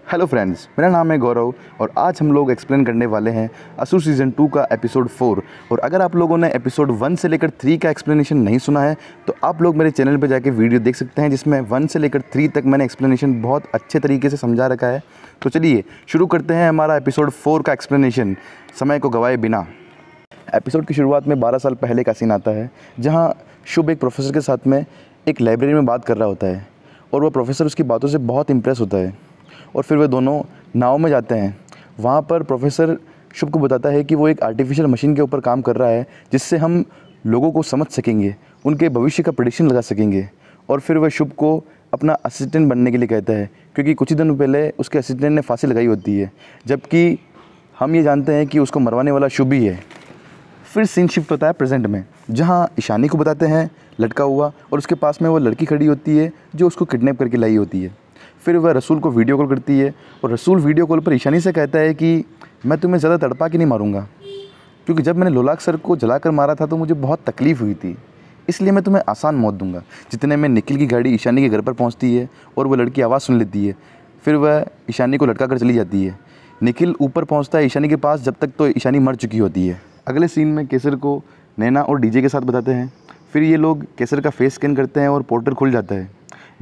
Hello friends, मेरा नाम है गौरव और आज हम लोग एक्सप्लेन करने वाले हैं असुर सीज़न 2 का एपिसोड 4। और अगर आप लोगों ने एपिसोड 1 से लेकर 3 का एक्सप्लेनेशन नहीं सुना है तो आप लोग मेरे चैनल पर जाके वीडियो देख सकते हैं, जिसमें 1 से लेकर 3 तक मैंने एक्सप्लेनेशन बहुत अच्छे तरीके से समझा रखा है। तो चलिए शुरू करते हैं हमारा एपिसोड 4 का एक्सप्लेनेशन, समय को गवाए बिना। एपिसोड की शुरुआत में 12 साल पहले का सीन आता है, जहाँ शुभ एक प्रोफेसर के साथ में एक लाइब्रेरी में बात कर रहा होता है और वह प्रोफेसर उसकी बातों से बहुत इम्प्रेस होता है। और फिर वे दोनों नाव में जाते हैं। वहाँ पर प्रोफेसर शुभ को बताता है कि वो एक आर्टिफिशियल मशीन के ऊपर काम कर रहा है, जिससे हम लोगों को समझ सकेंगे, उनके भविष्य का प्रेडिक्शन लगा सकेंगे। और फिर वह शुभ को अपना असिस्टेंट बनने के लिए कहता है, क्योंकि कुछ ही दिनों पहले उसके असिस्टेंट ने फांसी लगाई होती है, जबकि हम ये जानते हैं कि उसको मरवाने वाला शुभ ही है। फिर सीन शिफ्ट होता है प्रेजेंट में, जहाँ ईशानी को बताते हैं लटका हुआ और उसके पास में वो लड़की खड़ी होती है जो उसको किडनैप करके लाई होती है। फिर वह रसूल को वीडियो कॉल करती है और रसूल वीडियो कॉल पर ईशानी से कहता है कि मैं तुम्हें ज़्यादा तड़पा के नहीं मारूंगा, क्योंकि जब मैंने लोलाक सर को जलाकर मारा था तो मुझे बहुत तकलीफ़ हुई थी, इसलिए मैं तुम्हें आसान मौत दूंगा। जितने में निखिल की गाड़ी ईशानी के घर पर पहुंचती है और वह लड़की आवाज़ सुन लेती है। फिर वह ईशानी को लटका कर चली जाती है। निखिल ऊपर पहुँचता है ईशानी के पास, जब तक तो ईशानी मर चुकी होती है। अगले सीन में केसर को नैना और डीजे के साथ बताते हैं। फिर ये लोग केसर का फेस स्कैन करते हैं और पोर्टल खुल जाता है,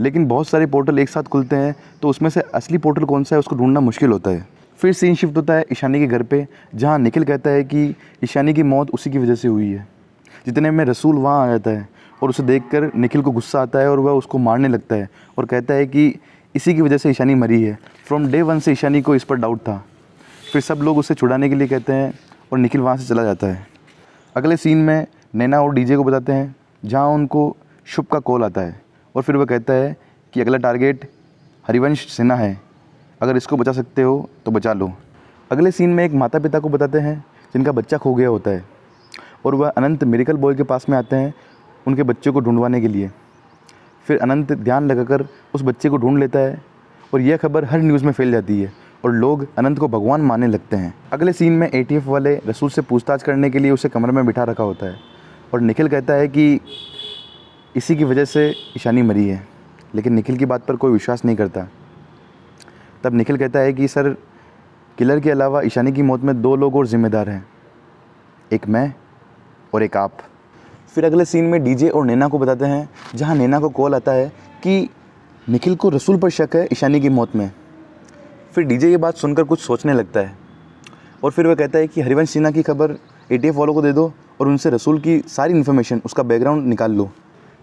लेकिन बहुत सारे पोर्टल एक साथ खुलते हैं, तो उसमें से असली पोर्टल कौन सा है उसको ढूंढना मुश्किल होता है। फिर सीन शिफ्ट होता है ईशानी के घर पे, जहाँ निखिल कहता है कि ईशानी की मौत उसी की वजह से हुई है। जितने में रसूल वहाँ आ जाता है और उसे देखकर निखिल को गुस्सा आता है और वह उसको मारने लगता है और कहता है कि इसी की वजह से ईशानी मरी है। फ्रॉम डे 1 से ईशानी को इस पर डाउट था। फिर सब लोग उसे छुड़ाने के लिए कहते हैं और निखिल वहाँ से चला जाता है। अगले सीन में नैना और डीजे को बताते हैं, जहाँ उनको शुभ का कॉल आता है और फिर वह कहता है कि अगला टारगेट हरिवंश सिन्हा है, अगर इसको बचा सकते हो तो बचा लो। अगले सीन में एक माता पिता को बताते हैं जिनका बच्चा खो गया होता है और वह अनंत मिरेकल बॉय के पास में आते हैं उनके बच्चे को ढूंढवाने के लिए। फिर अनंत ध्यान लगाकर उस बच्चे को ढूंढ लेता है और यह खबर हर न्यूज़ में फैल जाती है और लोग अनंत को भगवान मानने लगते हैं। अगले सीन में ATF वाले रसूल से पूछताछ करने के लिए उसे कमरे में बिठा रखा होता है और निखिल कहता है कि इसी की वजह से ईशानी मरी है, लेकिन निखिल की बात पर कोई विश्वास नहीं करता। तब निखिल कहता है कि सर, किलर के अलावा ईशानी की मौत में 2 लोग और जिम्मेदार हैं, एक मैं और एक आप। फिर अगले सीन में डीजे और नैना को बताते हैं, जहां नैना को कॉल आता है कि निखिल को रसूल पर शक है ईशानी की मौत में। फिर डीजे ये बात सुनकर कुछ सोचने लगता है और फिर वह कहता है कि हरिवंश सिन्हा की खबर ATF वालों को दे दो और उनसे रसूल की सारी इन्फॉर्मेशन, उसका बैकग्राउंड निकाल लो।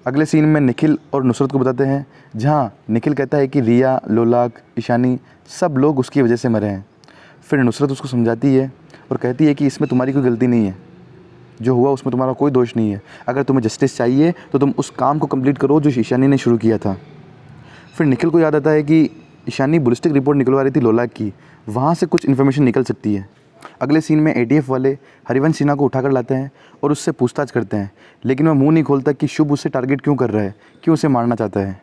अगले सीन में निखिल और नुसरत को बताते हैं, जहाँ निखिल कहता है कि रिया, लोलाक, ईशानी सब लोग उसकी वजह से मरे हैं। फिर नुसरत उसको समझाती है और कहती है कि इसमें तुम्हारी कोई गलती नहीं है, जो हुआ उसमें तुम्हारा कोई दोष नहीं है। अगर तुम्हें जस्टिस चाहिए तो तुम उस काम को कंप्लीट करो जो ईशानी ने शुरू किया था। फिर निखिल को याद आता है कि ईशानी बैलिस्टिक रिपोर्ट निकलवा रही थी लोलाक की, वहाँ से कुछ इन्फॉर्मेशन निकल सकती है। अगले सीन में ATF वाले हरिवंश सिन्हा को उठाकर लाते हैं और उससे पूछताछ करते हैं, लेकिन वह मुंह नहीं खोलता कि शुभ उसे टारगेट क्यों कर रहा है, क्यों उसे मारना चाहता है।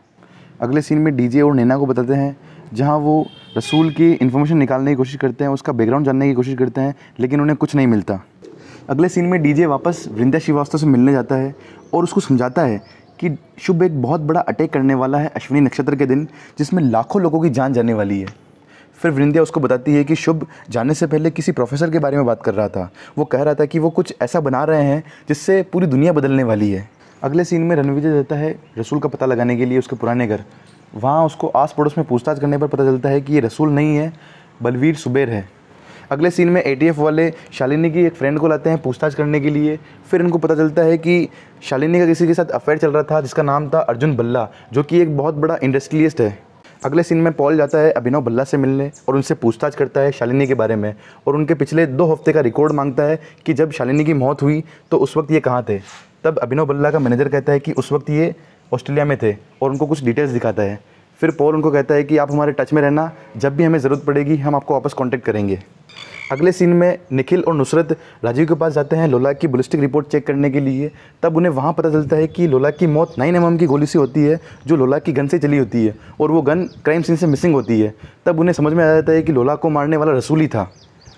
अगले सीन में डीजे और नैना को बताते हैं, जहां वो रसूल की इन्फॉर्मेशन निकालने की कोशिश करते हैं, उसका बैकग्राउंड जानने की कोशिश करते हैं, लेकिन उन्हें कुछ नहीं मिलता। अगले सीन में डीजे वापस वृंदा श्रीवास्तव से मिलने जाता है और उसको समझाता है कि शुभ एक बहुत बड़ा अटैक करने वाला है अश्विनी नक्षत्र के दिन, जिसमें लाखों लोगों की जान जाने वाली है। फिर वृंदा उसको बताती है कि शुभ जाने से पहले किसी प्रोफेसर के बारे में बात कर रहा था। वो कह रहा था कि वो कुछ ऐसा बना रहे हैं जिससे पूरी दुनिया बदलने वाली है। अगले सीन में रणविजय जाता है रसूल का पता लगाने के लिए उसके पुराने घर। वहाँ उसको आस पड़ोस में पूछताछ करने पर पता चलता है कि ये रसूल नहीं है, बलवीर सुबेर है। अगले सीन में ATF वाले शालिनी की एक फ्रेंड को लाते हैं पूछताछ करने के लिए। फिर इनको पता चलता है कि शालिनी का किसी के साथ अफेयर चल रहा था, जिसका नाम था अर्जुन बल्ला, जो कि एक बहुत बड़ा इंडस्ट्रियलिस्ट है। अगले सीन में पॉल जाता है अभिनव बल्ला से मिलने और उनसे पूछताछ करता है शालिनी के बारे में और उनके पिछले 2 हफ्ते का रिकॉर्ड मांगता है कि जब शालिनी की मौत हुई तो उस वक्त ये कहाँ थे। तब अभिनव बल्ला का मैनेजर कहता है कि उस वक्त ये ऑस्ट्रेलिया में थे और उनको कुछ डिटेल्स दिखाता है। फिर पॉल उनको कहता है कि आप हमारे टच में रहना, जब भी हमें ज़रूरत पड़ेगी हम आपको वापस कॉन्टैक्ट करेंगे। अगले सीन में निखिल और नुसरत राजीव के पास जाते हैं लोलाक की बैलिस्टिक रिपोर्ट चेक करने के लिए। तब उन्हें वहाँ पता चलता है कि लोलाक की मौत 9mm की गोली से होती है, जो लोलाक की गन से चली होती है और वो गन क्राइम सीन से मिसिंग होती है। तब उन्हें समझ में आ जाता है कि लोलाक को मारने वाला रसूल ही था।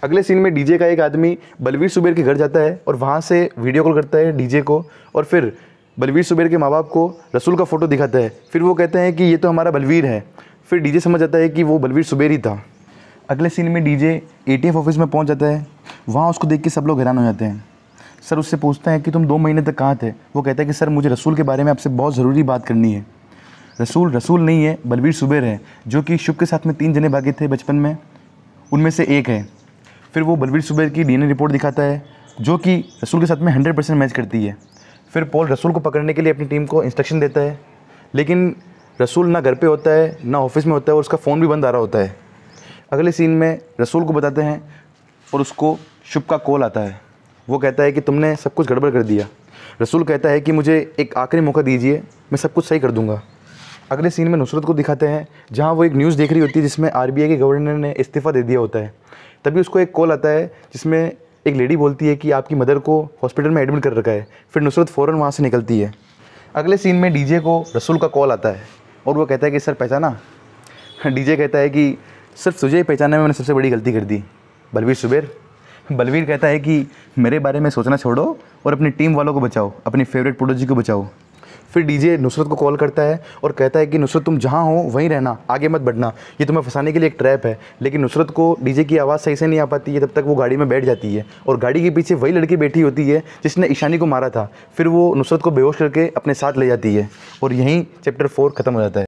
अगले सीन में डीजे का एक आदमी बलवीर सुबेर के घर जाता है और वहाँ से वीडियो कॉल करता है डीजे को और फिर बलवीर सुबेर के माँ बाप को रसूल का फ़ोटो दिखाता है। फिर वो कहते हैं कि ये तो हमारा बलवीर है। फिर डीजे समझ आता है कि वो बलवीर सुबेर ही था। अगले सीन में डीजे एटीएफ ऑफिस में पहुंच जाता है। वहाँ उसको देख के सब लोग हैरान हो जाते हैं। सर उससे पूछते हैं कि तुम 2 महीने तक कहाँ थे। वो कहता है कि सर मुझे रसूल के बारे में आपसे बहुत ज़रूरी बात करनी है। रसूल नहीं है, बलवीर सुबेर है, जो कि शुभ के साथ में 3 जने भागे थे बचपन में, उनमें से एक है। फिर वो बलवीर सुबेर की डीएनए रिपोर्ट दिखाता है जो कि रसूल के साथ में 100% मैच करती है। फिर पॉल रसूल को पकड़ने के लिए अपनी टीम को इंस्ट्रक्शन देता है, लेकिन रसूल ना घर पे होता है ना ऑफिस में होता है और उसका फ़ोन भी बंद आ रहा होता है। अगले सीन में रसूल को बताते हैं और उसको शुभ का कॉल आता है। वो कहता है कि तुमने सब कुछ गड़बड़ कर दिया। रसूल कहता है कि मुझे एक आखिरी मौका दीजिए, मैं सब कुछ सही कर दूंगा। अगले सीन में नुसरत को दिखाते हैं जहाँ वो एक न्यूज़ देख रही होती है जिसमें आरबीआई के गवर्नर ने इस्तीफ़ा दे दिया होता है। तभी उसको एक कॉल आता है जिसमें एक लेडी बोलती है कि आपकी मदर को हॉस्पिटल में एडमिट कर रखा है। फिर नुसरत फ़ौरन वहाँ से निकलती है। अगले सीन में डीजे को रसूल का कॉल आता है और वो कहता है कि सर पहचाना। डीजे कहता है कि सिर्फ तुझे ही पहचानने में मैंने सबसे बड़ी गलती कर दी, बलवीर सुबेर। बलवीर कहता है कि मेरे बारे में सोचना छोड़ो और अपनी टीम वालों को बचाओ, अपनी फेवरेट प्रोडोजी को बचाओ। फिर डीजे नुसरत को कॉल करता है और कहता है कि नुसरत तुम जहाँ हो वहीं रहना, आगे मत बढ़ना, ये तुम्हें फंसाने के लिए एक ट्रैप है। लेकिन नुसरत को डीजे की आवाज़ सही से नहीं आ पाती है। तब तक वो गाड़ी में बैठ जाती है और गाड़ी के पीछे वही लड़की बैठी होती है जिसने ईशानी को मारा था। फिर वो नुसरत को बेहोश करके अपने साथ ले जाती है और यहीं चैप्टर 4 ख़त्म हो जाता है।